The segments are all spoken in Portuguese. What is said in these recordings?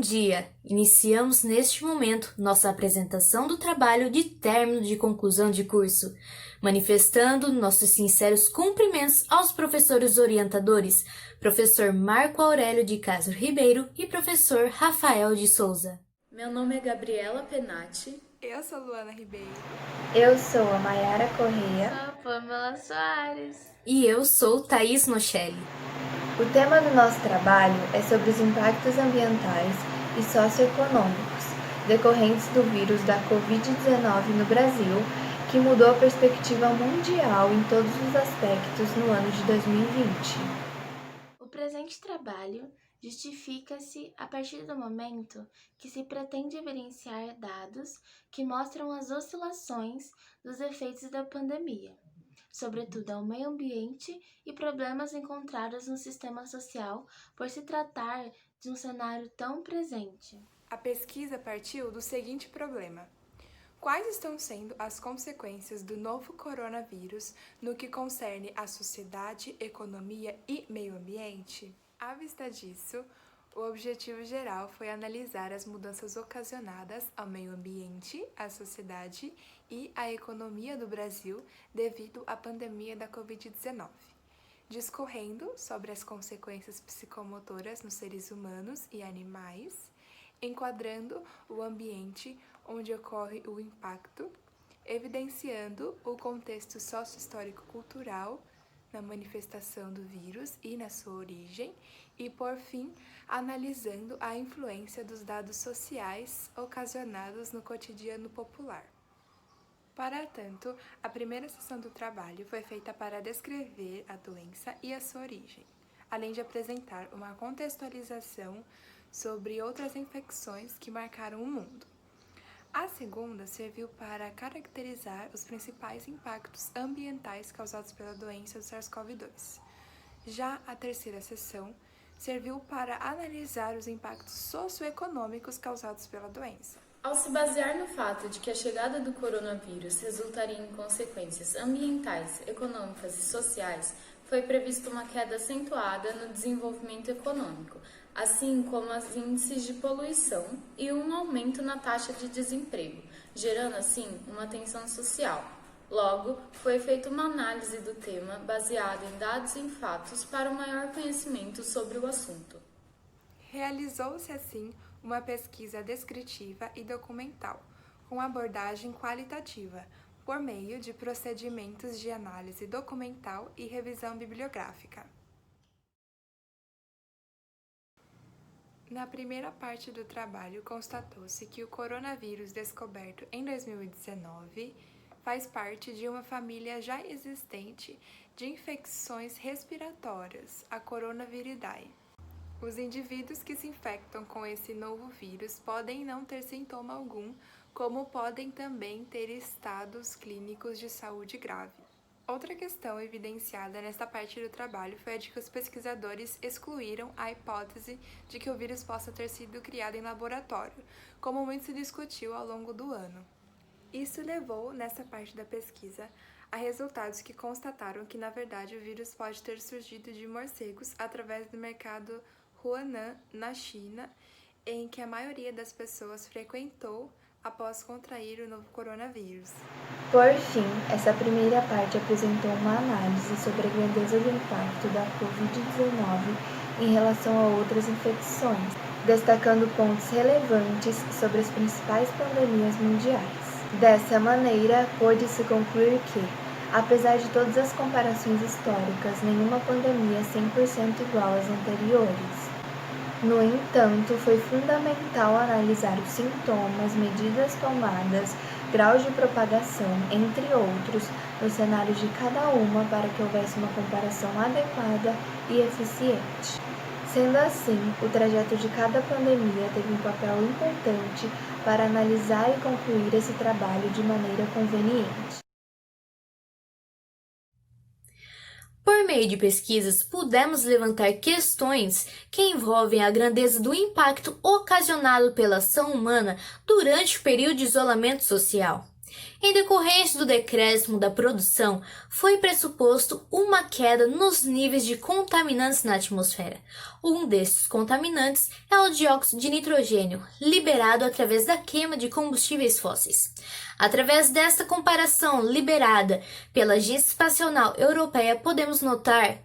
dia! Iniciamos neste momento nossa apresentação do trabalho de término de conclusão de curso, manifestando nossos sinceros cumprimentos aos professores orientadores, professor Marco Aurélio de Castro Ribeiro e professor Rafael de Souza. Meu nome é Gabriela Penati. Eu sou Luana Ribeiro. Eu sou a Mayara Correia. Sou a Pamela Soares. E eu sou Thaís Nochelli. O tema do nosso trabalho é sobre os impactos ambientais e socioeconômicos decorrentes do vírus da Covid-19 no Brasil, que mudou a perspectiva mundial em todos os aspectos no ano de 2020. O presente trabalho justifica-se a partir do momento que se pretende evidenciar dados que mostram as oscilações dos efeitos da pandemia, sobretudo ao meio ambiente e problemas encontrados no sistema social por se tratar de um cenário tão presente. A pesquisa partiu do seguinte problema: quais estão sendo as consequências do novo coronavírus no que concerne à sociedade, economia e meio ambiente? À vista disso, o objetivo geral foi analisar as mudanças ocasionadas ao meio ambiente, à sociedade e à economia do Brasil devido à pandemia da Covid-19, discorrendo sobre as consequências psicomotoras nos seres humanos e animais, enquadrando o ambiente onde ocorre o impacto, evidenciando o contexto sócio-histórico-cultural na manifestação do vírus e na sua origem, e, por fim, analisando a influência dos dados sociais ocasionados no cotidiano popular. Para tanto, a primeira sessão do trabalho foi feita para descrever a doença e a sua origem, além de apresentar uma contextualização sobre outras infecções que marcaram o mundo. A segunda serviu para caracterizar os principais impactos ambientais causados pela doença do SARS-CoV-2. Já a terceira sessão serviu para analisar os impactos socioeconômicos causados pela doença. Ao se basear no fato de que a chegada do coronavírus resultaria em consequências ambientais, econômicas e sociais, foi prevista uma queda acentuada no desenvolvimento econômico, assim como os índices de poluição e um aumento na taxa de desemprego, gerando assim uma tensão social. Logo, foi feita uma análise do tema baseada em dados e fatos para um maior conhecimento sobre o assunto. Realizou-se assim uma pesquisa descritiva e documental, com abordagem qualitativa, por meio de procedimentos de análise documental e revisão bibliográfica. Na primeira parte do trabalho, constatou-se que o coronavírus descoberto em 2019 faz parte de uma família já existente de infecções respiratórias, a coronaviridae. Os indivíduos que se infectam com esse novo vírus podem não ter sintoma algum, como podem também ter estados clínicos de saúde grave. Outra questão evidenciada nesta parte do trabalho foi a de que os pesquisadores excluíram a hipótese de que o vírus possa ter sido criado em laboratório, como muito se discutiu ao longo do ano. Isso levou, nessa parte da pesquisa, a resultados que constataram que, na verdade, o vírus pode ter surgido de morcegos através do mercado Huanan, na China, em que a maioria das pessoas frequentou após contrair o novo coronavírus. Por fim, essa primeira parte apresentou uma análise sobre a grandeza do impacto da Covid-19 em relação a outras infecções, destacando pontos relevantes sobre as principais pandemias mundiais. Dessa maneira, pôde-se concluir que, apesar de todas as comparações históricas, nenhuma pandemia é 100% igual às anteriores. No entanto, foi fundamental analisar os sintomas, medidas tomadas, graus de propagação, entre outros, no cenário de cada uma para que houvesse uma comparação adequada e eficiente. Sendo assim, o trajeto de cada pandemia teve um papel importante para analisar e concluir esse trabalho de maneira conveniente. Por meio de pesquisas, pudemos levantar questões que envolvem a grandeza do impacto ocasionado pela ação humana durante o período de isolamento social. Em decorrência do decréscimo da produção, foi pressuposto uma queda nos níveis de contaminantes na atmosfera. Um desses contaminantes é o dióxido de nitrogênio, liberado através da queima de combustíveis fósseis. Através desta comparação liberada pela Agência Espacial Europeia, podemos notar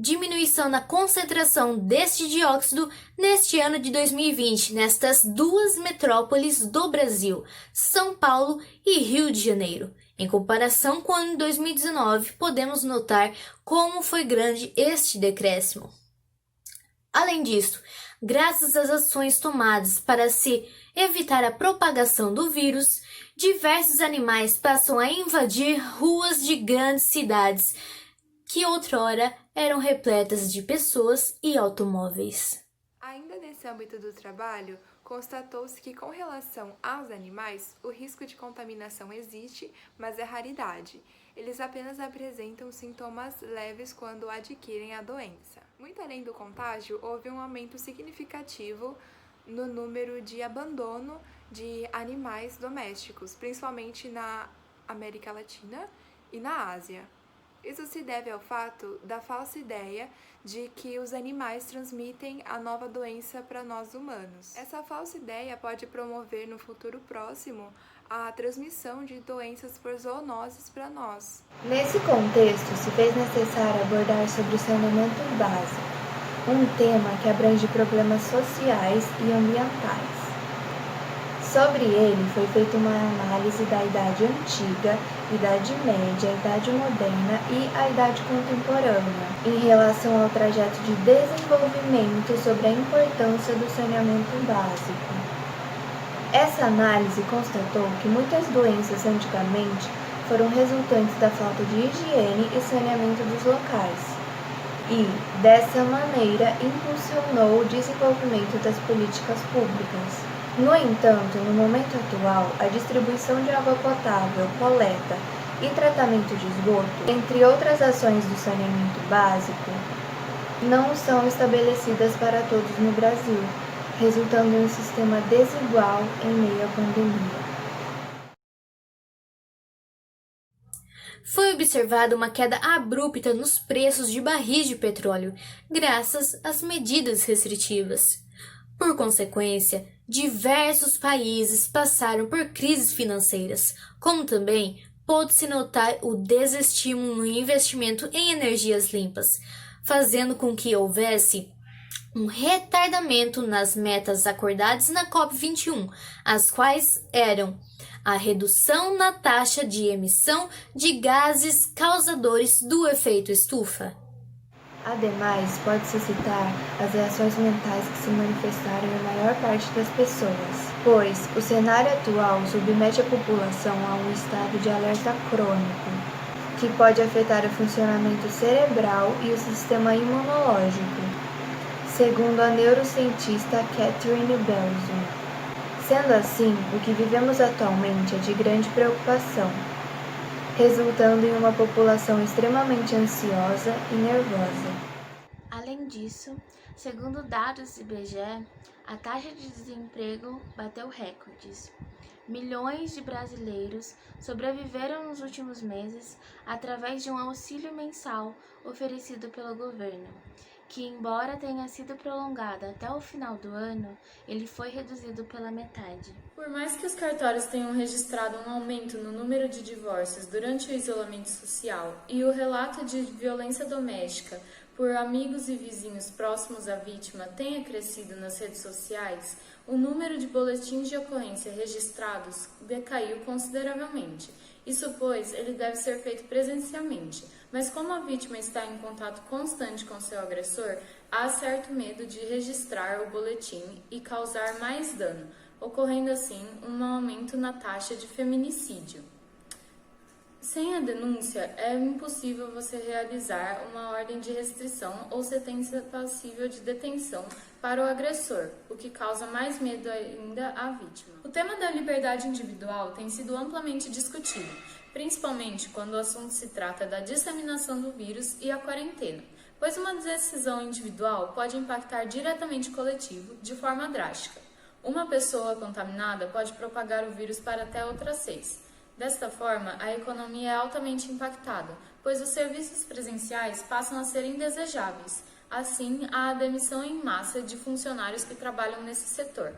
diminuição na concentração deste dióxido neste ano de 2020, nestas duas metrópoles do Brasil, São Paulo e Rio de Janeiro. Em comparação com o ano de 2019, podemos notar como foi grande este decréscimo. Além disso, graças às ações tomadas para se evitar a propagação do vírus, diversos animais passam a invadir ruas de grandes cidades que outrora eram repletas de pessoas e automóveis. Ainda nesse âmbito do trabalho, constatou-se que, com relação aos animais, o risco de contaminação existe, mas é raridade. Eles apenas apresentam sintomas leves quando adquirem a doença. Muito além do contágio, houve um aumento significativo no número de abandono de animais domésticos, principalmente na América Latina e na Ásia. Isso se deve ao fato da falsa ideia de que os animais transmitem a nova doença para nós humanos. Essa falsa ideia pode promover no futuro próximo a transmissão de doenças por zoonoses para nós. Nesse contexto, se fez necessário abordar sobre o saneamento básico, um tema que abrange problemas sociais e ambientais. Sobre ele foi feita uma análise da Idade Antiga, Idade Média, Idade Moderna e a Idade Contemporânea, em relação ao trajeto de desenvolvimento sobre a importância do saneamento básico. Essa análise constatou que muitas doenças antigamente foram resultantes da falta de higiene e saneamento dos locais, e, dessa maneira, impulsionou o desenvolvimento das políticas públicas. No entanto, no momento atual, a distribuição de água potável, coleta e tratamento de esgoto, entre outras ações do saneamento básico, não são estabelecidas para todos no Brasil, resultando em um sistema desigual em meio à pandemia. Foi observada uma queda abrupta nos preços de barris de petróleo, graças às medidas restritivas. Por consequência, diversos países passaram por crises financeiras, como também pôde-se notar o desestímulo no investimento em energias limpas, fazendo com que houvesse um retardamento nas metas acordadas na COP21, as quais eram a redução na taxa de emissão de gases causadores do efeito estufa. Ademais, pode-se citar as reações mentais que se manifestaram em maior parte das pessoas, pois o cenário atual submete a população a um estado de alerta crônico, que pode afetar o funcionamento cerebral e o sistema imunológico, segundo a neurocientista Catherine Belson. Sendo assim, o que vivemos atualmente é de grande preocupação, resultando em uma população extremamente ansiosa e nervosa. Além disso, segundo dados do IBGE, a taxa de desemprego bateu recordes. Milhões de brasileiros sobreviveram nos últimos meses através de um auxílio mensal oferecido pelo governo, que, embora tenha sido prolongado até o final do ano, ele foi reduzido pela metade. Por mais que os cartórios tenham registrado um aumento no número de divórcios durante o isolamento social e o relato de violência doméstica por amigos e vizinhos próximos à vítima tenha crescido nas redes sociais, o número de boletins de ocorrência registrados decaiu consideravelmente. Isso pois ele deve ser feito presencialmente, mas como a vítima está em contato constante com seu agressor, há certo medo de registrar o boletim e causar mais dano, ocorrendo assim um aumento na taxa de feminicídio. Sem a denúncia, é impossível você realizar uma ordem de restrição ou sentença passível de detenção para o agressor, o que causa mais medo ainda à vítima. O tema da liberdade individual tem sido amplamente discutido, principalmente quando o assunto se trata da disseminação do vírus e a quarentena, pois uma decisão individual pode impactar diretamente o coletivo de forma drástica. Uma pessoa contaminada pode propagar o vírus para até outras 6. Desta forma, a economia é altamente impactada, pois os serviços presenciais passam a ser indesejáveis. Assim, há a demissão em massa de funcionários que trabalham nesse setor.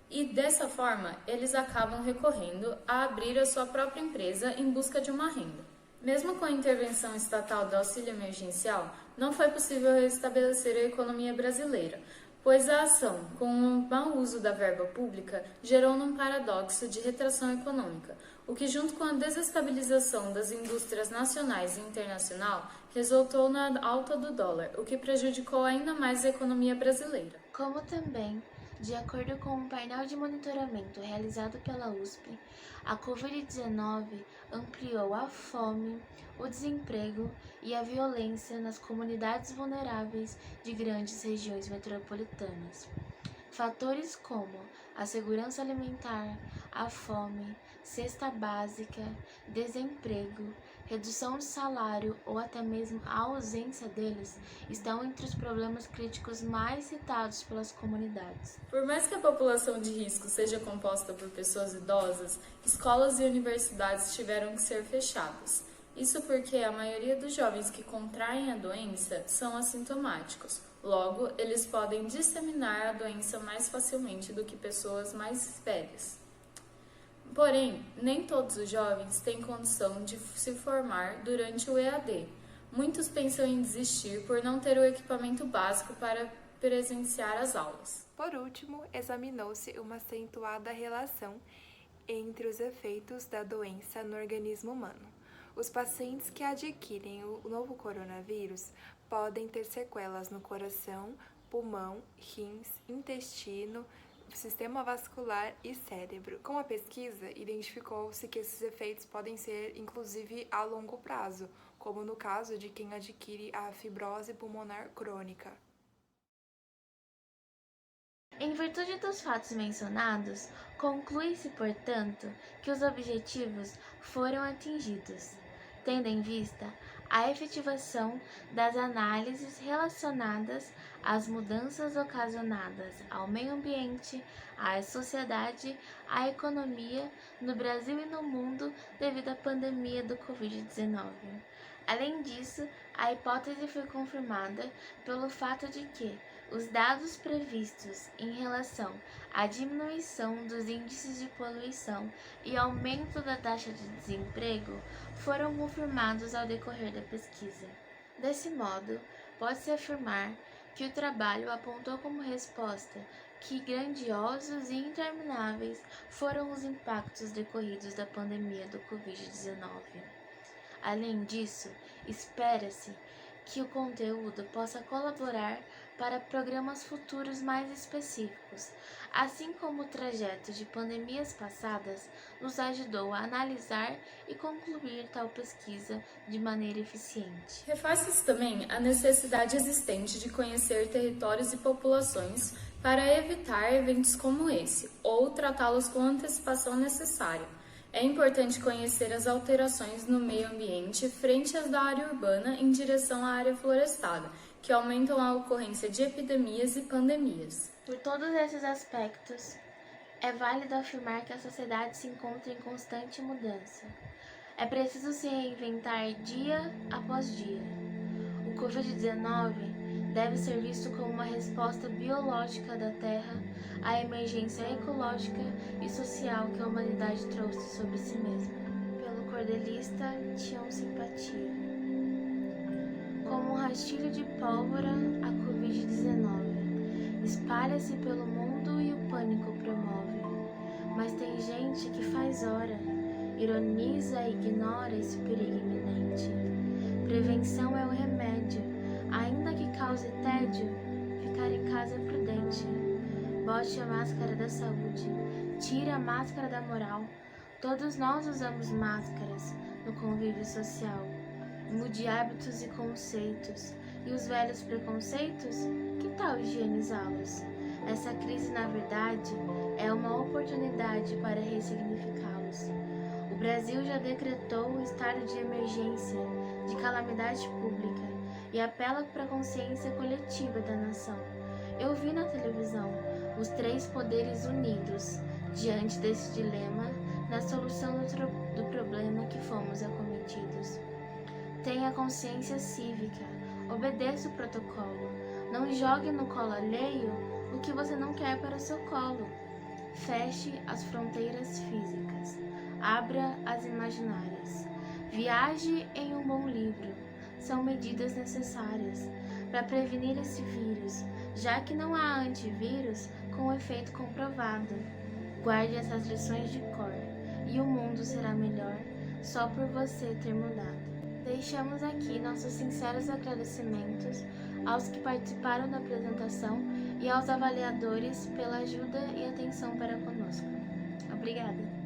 E, dessa forma, eles acabam recorrendo a abrir a sua própria empresa em busca de uma renda. Mesmo com a intervenção estatal do auxílio emergencial, não foi possível restabelecer a economia brasileira, pois a ação, com o mau uso da verba pública, gerou um paradoxo de retração econômica, o que, junto com a desestabilização das indústrias nacionais e internacional, resultou na alta do dólar, o que prejudicou ainda mais a economia brasileira. Como também, de acordo com um painel de monitoramento realizado pela USP, a Covid-19 ampliou a fome, o desemprego e a violência nas comunidades vulneráveis de grandes regiões metropolitanas. Fatores como a segurança alimentar, a fome, cesta básica, desemprego, redução de salário ou até mesmo a ausência deles estão entre os problemas críticos mais citados pelas comunidades. Por mais que a população de risco seja composta por pessoas idosas, escolas e universidades tiveram que ser fechadas. Isso porque a maioria dos jovens que contraem a doença são assintomáticos. Logo, eles podem disseminar a doença mais facilmente do que pessoas mais velhas. Porém, nem todos os jovens têm condição de se formar durante o EAD. Muitos pensam em desistir por não ter o equipamento básico para presenciar as aulas. Por último, examinou-se uma acentuada relação entre os efeitos da doença no organismo humano. Os pacientes que adquirem o novo coronavírus podem ter sequelas no coração, pulmão, rins, intestino, sistema vascular e cérebro. Com a pesquisa, identificou-se que esses efeitos podem ser, inclusive, a longo prazo, como no caso de quem adquire a fibrose pulmonar crônica. Em virtude dos fatos mencionados, conclui-se, portanto, que os objetivos foram atingidos, tendo em vista a efetivação das análises relacionadas às mudanças ocasionadas ao meio ambiente, à sociedade, à economia no Brasil e no mundo devido à pandemia do Covid-19. Além disso, a hipótese foi confirmada pelo fato de que os dados previstos em relação à diminuição dos índices de poluição e aumento da taxa de desemprego foram confirmados ao decorrer da pesquisa. Desse modo, pode-se afirmar que o trabalho apontou como resposta que grandiosos e intermináveis foram os impactos decorridos da pandemia do Covid-19. Além disso, espera-se que o conteúdo possa colaborar para programas futuros mais específicos, assim como o trajeto de pandemias passadas nos ajudou a analisar e concluir tal pesquisa de maneira eficiente. Reforça-se também a necessidade existente de conhecer territórios e populações para evitar eventos como esse, ou tratá-los com a antecipação necessária. É importante conhecer as alterações no meio ambiente frente às da área urbana em direção à área florestada, que aumentam a ocorrência de epidemias e pandemias. Por todos esses aspectos, é válido afirmar que a sociedade se encontra em constante mudança. É preciso se reinventar dia após dia. O Covid-19 deve ser visto como uma resposta biológica da Terra à emergência ecológica e social que a humanidade trouxe sobre si mesma. Pelo cordelista, tinham simpatia. Como um rastilho de pólvora, a Covid-19 espalha-se pelo mundo e o pânico promove. Mas tem gente que faz hora, ironiza e ignora esse perigo iminente. Prevenção é o remédio, ainda que cause tédio, ficar em casa é prudente. Bote a máscara da saúde, tire a máscara da moral. Todos nós usamos máscaras no convívio social. Mude hábitos e conceitos. E os velhos preconceitos? Que tal higienizá-los? Essa crise, na verdade, é uma oportunidade para ressignificá-los. O Brasil já decretou o estado de emergência, de calamidade pública, e apela para a consciência coletiva da nação. Eu vi na televisão os 3 poderes unidos diante desse dilema na solução do problema. problema que fomos acometidos. Tenha consciência cívica, obedeça o protocolo, não jogue no colo alheio o que você não quer para o seu colo. Feche as fronteiras físicas, abra as imaginárias. Viaje em um bom livro. São medidas necessárias para prevenir esse vírus, já que não há antivírus com efeito comprovado. Guarde essas lições de cor e o mundo será melhor só por você ter mudado. Deixamos aqui nossos sinceros agradecimentos aos que participaram da apresentação e aos avaliadores pela ajuda e atenção para conosco. Obrigada!